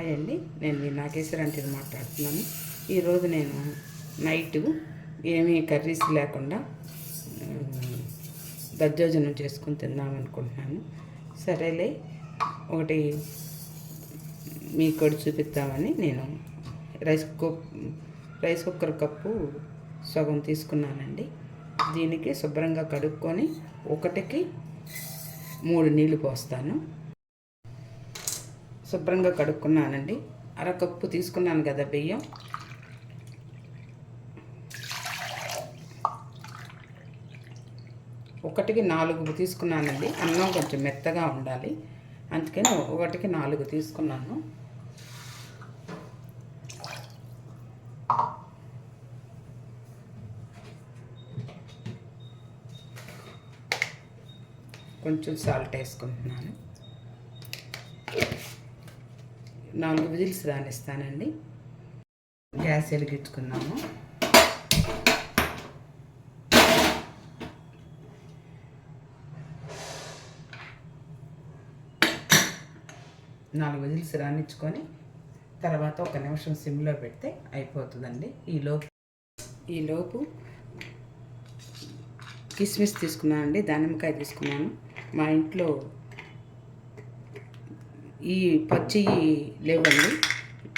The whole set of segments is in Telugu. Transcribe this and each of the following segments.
హాయ్ అండి, నేను మీ నాగేశ్వరంటిని మాట్లాడుతున్నాను. ఈరోజు నేను నైటు ఏమీ కర్రీస్ లేకుండా దద్దోజనం చేసుకుని తిందామనుకుంటున్నాను. సరేలే, ఒకటి మీకు కూడా చూపిద్దామని నేను రైస్ కుక్కర్ కప్పు సగం తీసుకున్నానండి. దీనికి శుభ్రంగా కడుక్కొని ఒకటికి 3 నీళ్ళు పోస్తాను. శుభ్రంగా కడుక్కున్నానండి. అరకప్పు తీసుకున్నాను కదా బియ్యం, ఒకటికి 4 తీసుకున్నానండి. అన్నం కొంచెం మెత్తగా ఉండాలి, అందుకని ఒకటికి 4 తీసుకున్నాను. కొంచెం సాల్ట్ వేసుకుంటున్నాను. 4 విజిల్స్ రానిస్తానండి. గ్యాస్ వెలిగించుకున్నాము. నాలుగు విజిల్స్ రానిచ్చుకొని తర్వాత 1 నిమిషం సిమ్లో పెడితే అయిపోతుందండి. ఈలోపు కిస్మిస్ తీసుకున్నానండి, దానిమ్మకాయ తీసుకున్నాను. మా ఇంట్లో ఈ పచ్చి లేవండి,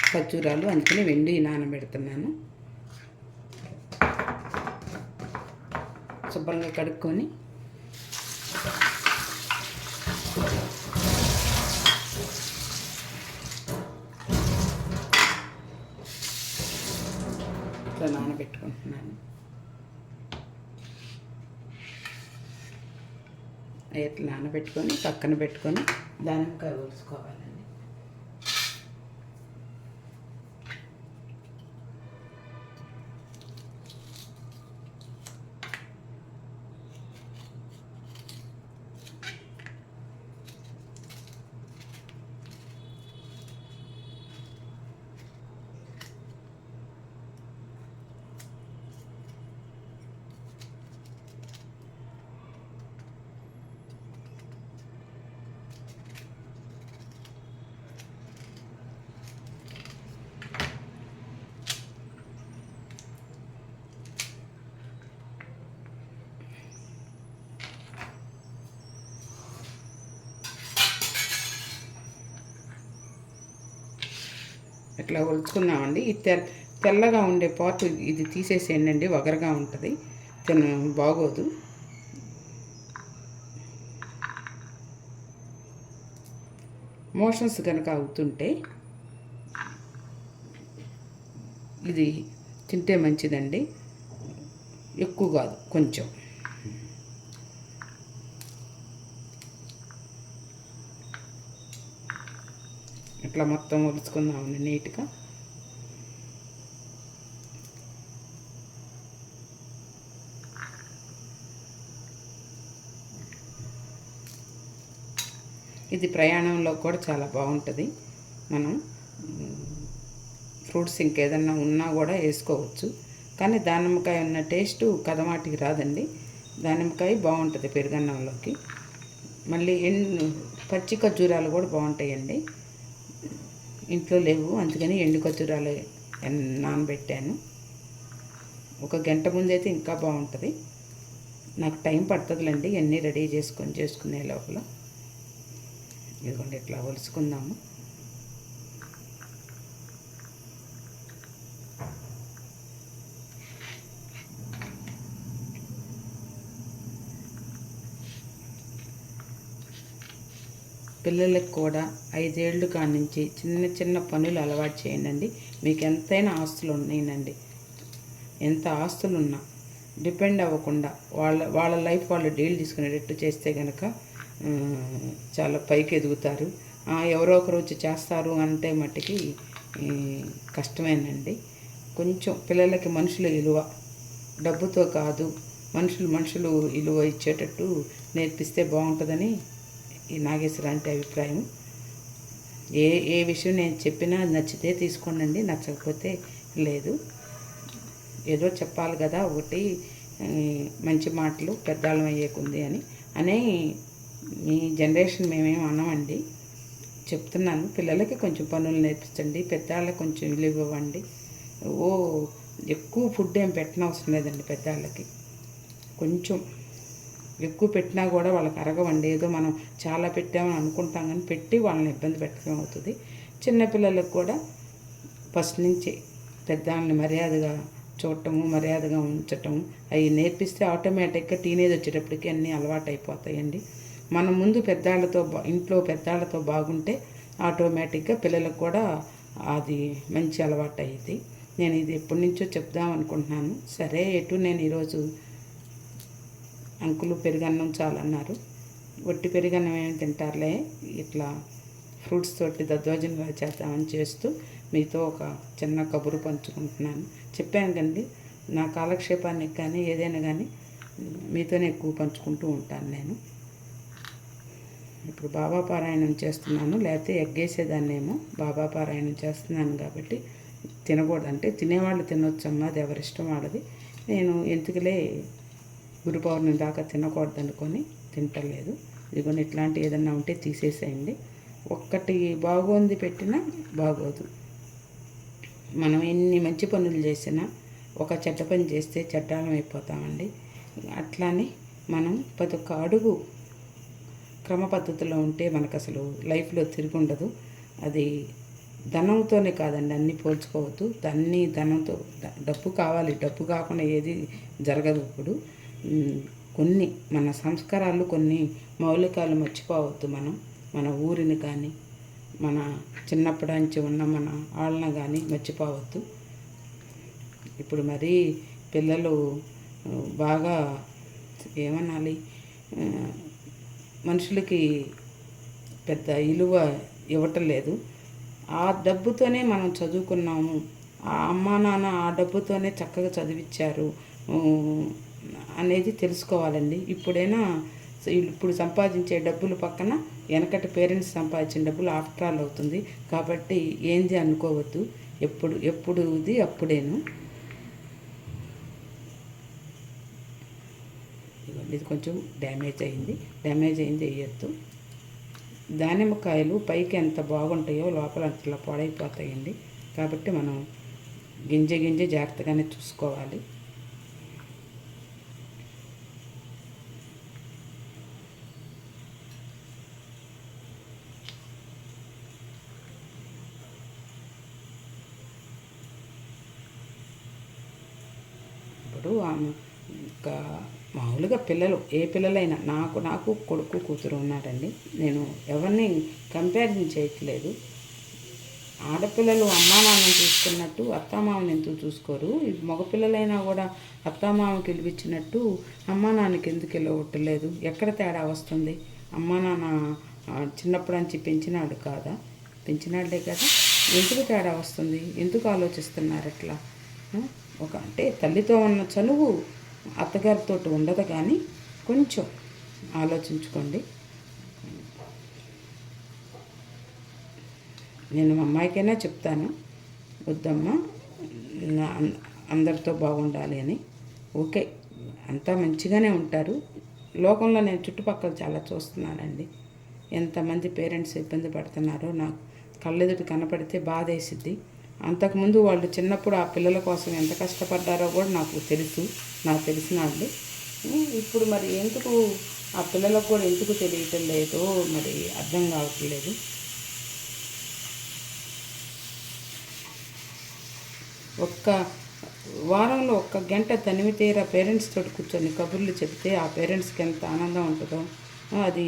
ఖర్జూరాలు, అందుకని వెండి నానబెడుతున్నాను. శుభ్రంగా కడుక్కొని ఇట్లా నానబెట్టుకుంటున్నాను. ఇట్లా నానబెట్టుకొని పక్కన పెట్టుకొని దానిమ్మకాయ కోసుకోవాలండి. ఇట్లా ఒలుచుకున్నామండి. ఈ తెల్లగా ఉండే పార్ట్ ఇది తీసేసేయండి, వగరగా ఉంటుంది, బాగోదు. మోషన్స్ కనుక అవుతుంటే ఇది తింటే మంచిదండి. ఎక్కువ కాదు, కొంచెం. ఇట్లా మొత్తం ఒలుచుకుందామండి నీట్గా. ఇది ప్రయాణంలో కూడా చాలా బాగుంటుంది. మనం ఫ్రూట్స్ ఇంకేదన్నా ఉన్నా కూడా వేసుకోవచ్చు, కానీ దానిమ్మకాయ ఉన్న టేస్ట్ కదమాటికి రాదండి. దానిమ్మకాయ బాగుంటుంది పెరుగన్నంలోకి. మళ్ళీ పచ్చి ఖర్జూరాలు కూడా బాగుంటాయండి. ఇంట్లో లేవు, అందుకని ఎండు ఖర్జూరాలు నానబెట్టాను. 1 గంట ముందైతే ఇంకా బాగుంటుంది. నాకు టైం పడుతుందిలేండి అన్నీ రెడీ చేసుకునే లోపల. ఇదిగోండి, ఇట్లా ఒలుసుకుందాము. పిల్లలకు కూడా 5 ఏళ్ళు కానించి చిన్న చిన్న పనులు అలవాటు చేయండి. మీకు ఎంతైనా ఆస్తులు ఉన్నాయండి, ఎంత ఆస్తులున్నా డిపెండ్ అవ్వకుండా వాళ్ళ లైఫ్ వాళ్ళు డీల్ తీసుకునేటట్టు చేస్తే కనుక చాలా పైకి ఎదుగుతారు. ఎవరో ఒకరు వచ్చి చేస్తారు అంటే మట్టికి కష్టమేనండి. కొంచెం పిల్లలకి మనుషుల విలువ, డబ్బుతో కాదు, మనుషులు విలువ ఇచ్చేటట్టు నేర్పిస్తే బాగుంటుందని ఈ నాగేశ్వరంటి అభిప్రాయం. ఏ విషయం నేను చెప్పినా నచ్చితే తీసుకోండి, నచ్చకపోతే లేదు. ఏదో చెప్పాలి కదా, ఒకటి మంచి మాటలు పెద్దాళ్ళం అయ్యేకుంది అని ఈ జనరేషన్ మేమేం అనమండి. చెప్తున్నాను, పిల్లలకి కొంచెం పనులు నేర్పించండి, పెద్దవాళ్ళకి కొంచెం విలువ ఇవ్వండి. ఓ ఎక్కువ ఫుడ్ ఏం పెట్టనవసరం లేదండి. పెద్దవాళ్ళకి కొంచెం ఎక్కువ పెట్టినా కూడా వాళ్ళకి అరగవండి. ఏదో మనం చాలా పెట్టామని అనుకుంటాం, కానీ పెట్టి వాళ్ళని ఇబ్బంది పెట్టడం అవుతుంది. చిన్నపిల్లలకు కూడా ఫస్ట్ నుంచి పెద్దవాళ్ళని మర్యాదగా చూడటము, మర్యాదగా ఉంచటము అవి నేర్పిస్తే ఆటోమేటిక్గా టీనేజ్ వచ్చేటప్పటికి అన్నీ అలవాటు అయిపోతాయండి. మనం ముందు పెద్దవాళ్ళతో ఇంట్లో పెద్దవాళ్ళతో బాగుంటే ఆటోమేటిక్గా పిల్లలకు కూడా అది మంచి అలవాటు అయ్యింది. నేను ఇది ఎప్పటి నుంచో చెప్దాం అనుకుంటున్నాను. సరే ఎటు నేను ఈరోజు అంకులు పెరుగన్నం చాలన్నారు. వట్టి పెరుగన్నం ఏమి తింటారులే, ఇట్లా ఫ్రూట్స్ తోటి దద్దోజనం చేద్దామని చేస్తూ మీతో ఒక చిన్న కబురు పంచుకుంటున్నాను. చెప్పాను కండి, నా కాలక్షేపానికి కానీ ఏదైనా కానీ మీతోనే ఎక్కువ పంచుకుంటూ ఉంటాను నేను. ఇప్పుడు బాబా పారాయణం చేస్తున్నాను, లేకపోతే ఎగ్గేసేదాన్నేమో. బాబా పారాయణం చేస్తున్నాను కాబట్టి తినకూడదు అంటే తినేవాళ్ళు తినొచ్చమ్మా, అది ఎవరిష్టం వాళ్ళది. నేను ఎందుకులే గురు పౌర్ణమి దాకా తినకూడదు అనుకొని తింటలేదు. ఇదిగోని ఇట్లాంటి ఏదన్నా ఉంటే తీసేసేయండి. ఒక్కటి బాగుంది పెట్టినా బాగోదు. మనం ఎన్ని మంచి పనులు చేసినా ఒక చెడ్డ పని చేస్తే చెడ్డాలం అయిపోతామండి. అట్లానే మనం ప్రతి ఒక్క అడుగు క్రమ పద్ధతిలో ఉంటే మనకు అసలు లైఫ్లో తిరుగుండదు. అది ధనంతోనే కాదండి, అన్నీ పోల్చుకోవద్దు. ధనంతో డబ్బు కావాలి, డబ్బు కాకుండా ఏది జరగదు. ఇప్పుడు కొన్ని మన సంస్కారాలు, కొన్ని మౌలికాలు మర్చిపోవద్దు. మన ఊరిని కానీ మన చిన్నప్పటి నుంచి ఉన్న మన వాళ్ళని కానీ మర్చిపోవద్దు. ఇప్పుడు మరి పిల్లలు బాగా ఏమనాలి, మనుషులకి పెద్ద విలువ ఇవ్వటం లేదు. ఆ డబ్బుతోనే మనం చదువుకున్నాము, ఆ అమ్మా నాన్న ఆ డబ్బుతోనే చక్కగా చదివించారు అనేది తెలుసుకోవాలండి. ఇప్పుడు సంపాదించే డబ్బులు పక్కన వెనకటి పేరెంట్స్ సంపాదించిన డబ్బులు ఆఫ్టర్ ఆల్ అవుతుంది. కాబట్టి ఏంది అనుకోవద్దు. ఎప్పుడుది అప్పుడేను. ఇది కొంచెం డ్యామేజ్ అయింది వేయద్దు. దానిమ్మకాయలు పైకి ఎంత బాగుంటాయో లోపల అట్లా పాడైపోతాయండి. కాబట్టి మనం గింజ జాగ్రత్తగానే చూసుకోవాలి. ఇప్పుడు ఇంకా మామూలుగా పిల్లలు ఏ పిల్లలైనా నాకు కొడుకు కూతురు ఉన్నారండి. నేను ఎవరిని కంపారిజన్ చేయట్లేదు. ఆడపిల్లలు అమ్మా నాన్నని చూసుకున్నట్టు అత్తామామని ఎందుకు చూసుకోరు? మగపిల్లలైనా కూడా అత్తామామకి విలువిచ్చినట్టు అమ్మా నాన్నకి ఎందుకు విలువట్టలేదు? ఎక్కడ తేడా వస్తుంది? అమ్మా నాన్న చిన్నప్పటి నుంచి పెంచినాడు కాదా? పెంచినాడే కదా. ఎందుకు తేడా వస్తుంది? ఎందుకు ఆలోచిస్తున్నారు అట్లా? అంటే తల్లితో ఉన్న చనువు అత్తగారితో ఉండదు, కానీ కొంచెం ఆలోచించుకోండి. నేను మా అమ్మాయికైనా చెప్తాను, వద్దమ్మా అందరితో బాగుండాలి అని. ఓకే, అంతా మంచిగానే ఉంటారు. లోకంలో నేను చుట్టుపక్కల చాలా చూస్తున్నానండి. ఎంతమంది పేరెంట్స్ ఇబ్బంది పడుతున్నారో నాకు కళ్ళెదుటి కనపడితే బాధ వేసిద్ది. అంతకుముందు వాళ్ళు చిన్నప్పుడు ఆ పిల్లల కోసం ఎంత కష్టపడ్డారో కూడా నాకు తెలిసిన వాళ్ళు. ఇప్పుడు మరి ఎందుకు ఆ పిల్లలకు కూడా ఎందుకు తెలియటం లేదో మరి అర్థం కావట్లేదు. వారంలో 1 గంట తనివి తీరా పేరెంట్స్ తోటి కూర్చొని కబుర్లు చెప్తే ఆ పేరెంట్స్కి ఎంత ఆనందం ఉంటుందో, అది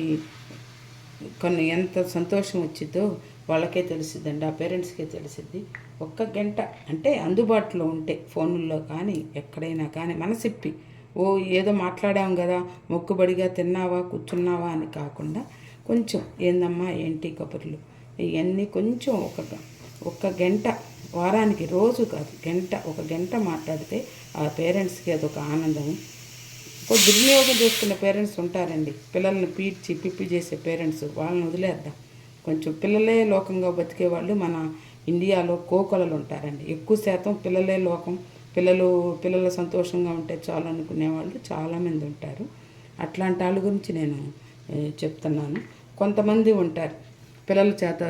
ఎంత సంతోషం వచ్చిద్దో వాళ్ళకే తెలిసిద్దండి, ఆ పేరెంట్స్కే తెలిసిద్ది. 1 గంట అంటే అందుబాటులో ఉంటే ఫోన్లో కానీ ఎక్కడైనా కానీ మనసిప్పి ఏదో మాట్లాడాం కదా, మొక్కుబడిగా తిన్నావా కూర్చున్నావా అని కాకుండా కొంచెం ఏందమ్మా ఏంటి కబుర్లు ఇవన్నీ కొంచెం 1 గంట వారానికి, రోజు కాదు, 1 గంట మాట్లాడితే ఆ పేరెంట్స్కి అదొక ఆనందము. దుర్వినియోగం చేసుకునే పేరెంట్స్ ఉంటారండి, పిల్లల్ని పిప్పి చేసే పేరెంట్స్, వాళ్ళని వదిలేద్దాం. కొంచెం పిల్లలే లోకంగా బతికే వాళ్ళు మన ఇండియాలో కోకొలలు ఉంటారండి. ఎక్కువ శాతం పిల్లలే లోకం, పిల్లలు సంతోషంగా ఉంటే చాలు అనుకునే వాళ్ళు చాలామంది ఉంటారు. అట్లాంటి వాళ్ళ గురించి నేను చెప్తున్నాను. కొంతమంది ఉంటారు పిల్లల చేత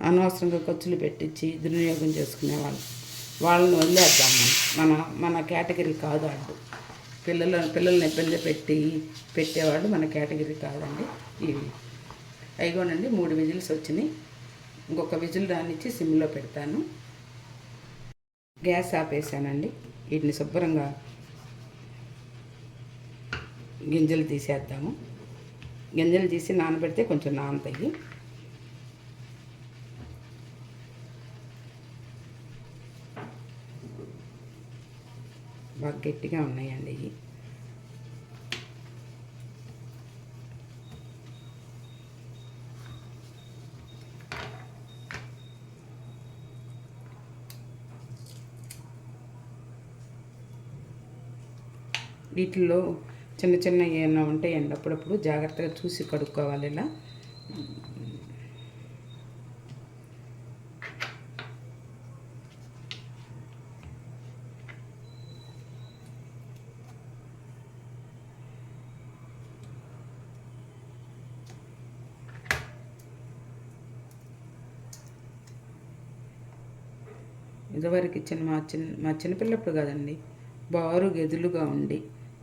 అనవసరంగా ఖర్చులు పెట్టించి దుర్వినియోగం చేసుకునేవాళ్ళు. వాళ్ళని వదిలేద్దాం. మన మన కేటగిరీ కాదు వాళ్ళు. పిల్లల్ని ఇబ్బంది పెట్టేవాళ్ళు మన కేటగిరీ కాదండి. ఇవి అయిగోనండి 3 విజిల్స్ వచ్చినాయి. ఇంకొక విజిల్ రానిచ్చి సిమ్లో పెడతాను. గ్యాస్ ఆపేసానండి. వీటిని శుభ్రంగా గింజలు తీసేద్దాము. గింజలు తీసి నానబెడితే కొంచెం నానతాయి. బాగా గట్టిగా ఉన్నాయండి ఇవి. వీటిల్లో చిన్న చిన్న ఏమైనా ఉంటాయండి, అప్పుడప్పుడు జాగ్రత్తగా చూసి కడుక్కోవాలి. ఇలా ఇదివరకు ఇచ్చిన మా చిన్నపిల్లప్పుడు కదండి, బారు గదులుగా ఉండి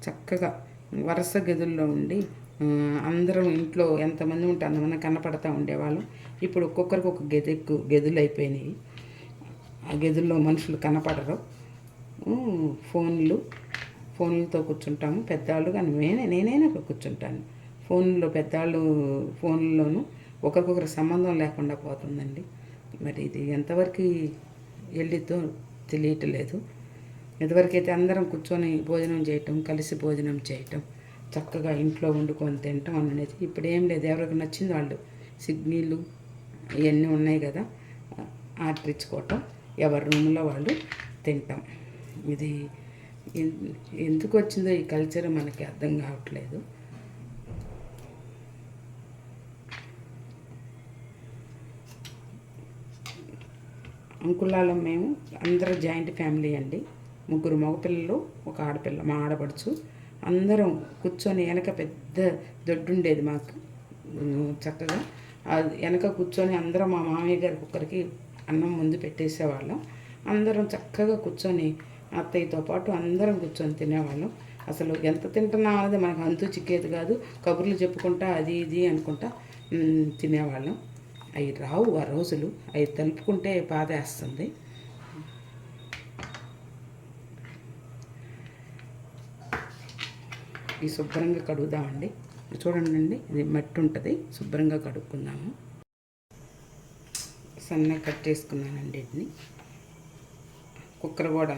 చక్కగా వరుస గదుల్లో ఉండి అందరం ఇంట్లో ఎంతమంది ఉంటే అంతమంది కనపడతా ఉండేవాళ్ళం. ఇప్పుడు ఒక్కొక్కరికి ఒక గదులు అయిపోయినాయి. ఆ గదుల్లో మనుషులు కనపడరు. ఫోన్లతో కూర్చుంటాము పెద్దవాళ్ళు. కానీ నేనైనా కూర్చుంటాను ఫోన్లో. పెద్దవాళ్ళు ఫోన్లోనూ ఒకరికొకరు సంబంధం లేకుండా పోతుందండి. మరి ఇది ఎంతవరకు వెళ్ళిద్దో తెలియట్లేదు. ఇదివరకైతే అందరం కూర్చొని భోజనం చేయటం, కలిసి భోజనం చేయటం, చక్కగా ఇంట్లో వండుకొని తినటం అనేది ఇప్పుడు ఏం లేదు. ఎవరికి నచ్చింది వాళ్ళు స్విగ్గీలు ఇవన్నీ ఉన్నాయి కదా, ఆర్డర్ ఇచ్చుకోవటం, ఎవరి రూమ్లో వాళ్ళు తింటాం. ఇది ఎందుకు వచ్చిందో ఈ కల్చర్ మనకి అర్థం కావట్లేదు. అంకులాలో మేము అందరూ జాయింట్ ఫ్యామిలీ అండి. 3 మగపిల్లలు, 1 ఆడపిల్ల, మా ఆడపడుచు. అందరం కూర్చొని వెనక పెద్ద దొడ్డు ఉండేది మాకు. చక్కగా వెనక కూర్చొని అందరం మా మామయ్య గారికి ఒక్కరికి అన్నం ముందు పెట్టేసేవాళ్ళం. అందరం చక్కగా కూర్చొని అత్తయ్యతో పాటు అందరం కూర్చొని తినేవాళ్ళం. అసలు ఎంత తింటున్నాం అనేది మనకు అంతు చిక్కేది కాదు. కబుర్లు చెప్పుకుంటా అది ఇది అనుకుంటా తినేవాళ్ళం. అవి రావు ఆ రోజులు. అవి తలుపుకుంటే బాధేస్తుంది. ఈ శుభ్రంగా కడుగుదామండి. చూడండి, ఇది మట్టి ఉంటుంది. శుభ్రంగా కడుక్కుందాము. సన్నగా కట్ చేసుకున్నానండి వీటిని. కుక్కర్ కూడా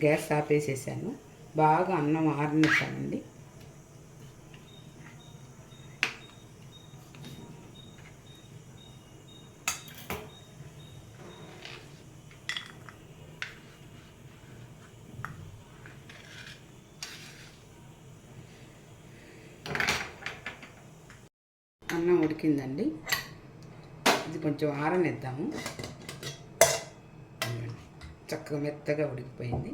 గ్యాస్ ఆపేసేసాను. బాగా అన్నం ఆరనిస్తానండి. అన్నం ఉడికిందండి. ఇది కొంచెం ఆరనిద్దాము. చక్కగా మెత్తగా ఉడికిపోయింది.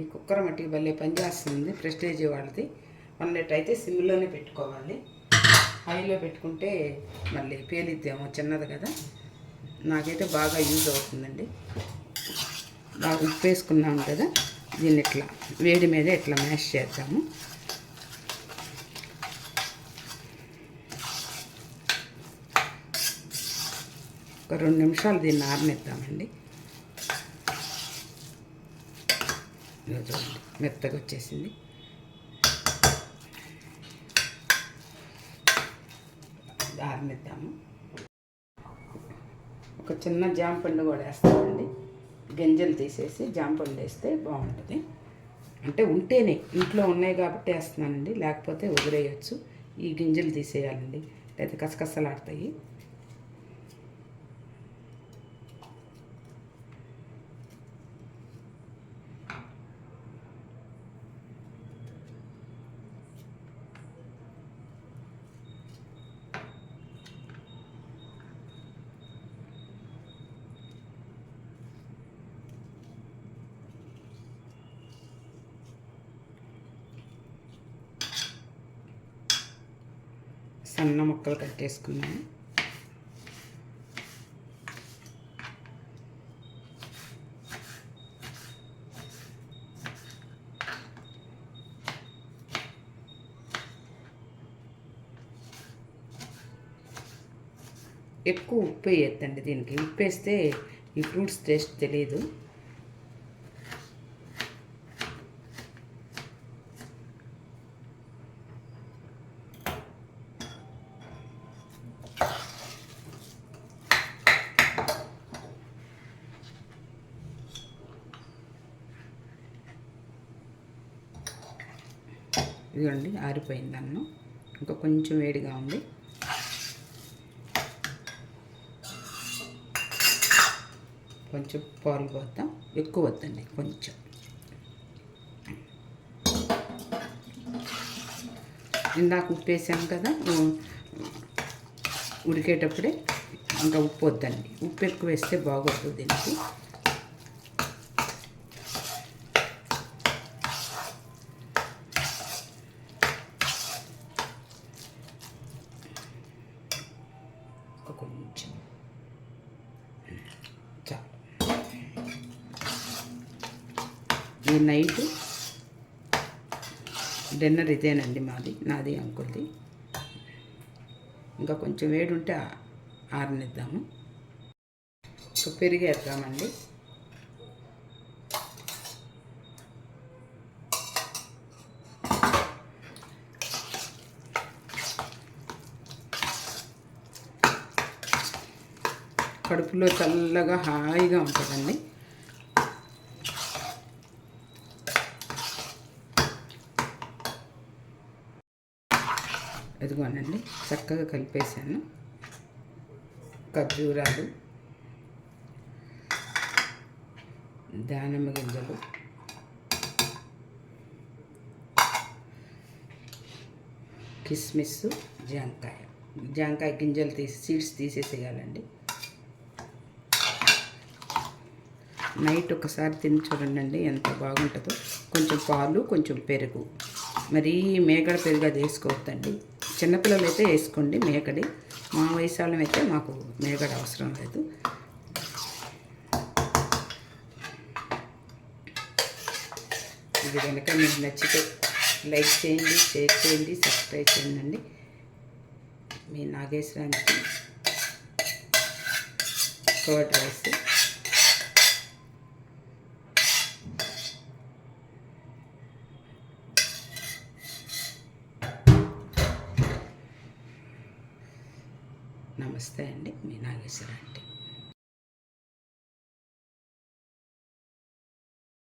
ఈ కుక్కర్ మట్టికి భలే పనిచేస్తుంది. ప్రెస్టేజ్ వాళ్ళది. వండేటైతే సిమ్లోనే పెట్టుకోవాలి. హైలో పెట్టుకుంటే మళ్ళీ పేలిద్దేమో, చిన్నది కదా. నాకైతే బాగా యూజ్ అవుతుందండి. బాగా ఉప్పు వేసుకున్నాము కదా, దీన్ని ఇట్లా వేడి మీద ఇట్లా మ్యాష్ చేద్దాము. ఒక 2 నిమిషాలు దీన్ని ఆరనిద్దామండి. చూడండి, మెత్తగా వచ్చేసింది. ఆరనిద్దాము. ఒక చిన్న జాంపండు కూడా వేస్తామండి. గింజలు తీసేసి జాంపండు వేస్తే బాగుంటుంది. అంటే ఉంటేనే, ఇంట్లో ఉన్నాయి కాబట్టి వేస్తున్నానండి. లేకపోతే వదిలేయచ్చు. ఈ గింజలు తీసేయాలండి, లేకపోతే కసకసలాడతాయి. సన్న ముక్కలు కట్ చేసుకున్నాను. ఎక్కువ ఉప్పు వేయద్దండి దీనికి. ఉప్పు వేస్తే ఈ ఫ్రూట్స్ టేస్ట్ తెలియదు. ఇదిగోండి ఆరిపోయింది అన్నం. ఇంకా కొంచెం వేడిగా ఉంది. కొంచెం పాలు పోద్దాం, ఎక్కువ వద్దండి, కొంచెం. ఇందాక ఉప్పు వేసాను కదా ఉడికేటప్పుడే, ఇంకా ఉప్పు వద్దండి. ఉప్పు ఎక్కువ వేస్తే బాగోదు దీనికి. కొంచెం చాలు. ఈ నైట్ డిన్నర్ ఇదేనండి నాది అంకుల్ది. ఇంకా కొంచెం వేడి ఉంటే ఆరనిద్దాము. పెరిగేద్దామండి. కడుపులో చల్లగా హాయిగా ఉంటుందండి. ఎదుగోనండి, చక్కగా కలిపేసాను. ఖర్జూరాలు, దానిమ్మ గింజలు, కిస్మిస్, జాంకాయ గింజలు తీసి సీడ్స్ తీసేసేయాలండి. నైట్ ఒకసారి తిని చూడండి ఎంత బాగుంటుందో. కొంచెం పాలు, కొంచెం పెరుగు. మరీ మేగడ పెరుగు అది వేసుకోవద్దండి. చిన్నపిల్లలు అయితే వేసుకోండి మేగడి. మా వయసు వాళ్ళం అయితే మాకు మేగడ అవసరం లేదు. ఇది కనుక మీకు నచ్చితే లైక్ చేయండి, షేర్ చేయండి, సబ్స్క్రైబ్ చేయండి. మీ నాగేశ్వరానికి కర్డ్ రైస్.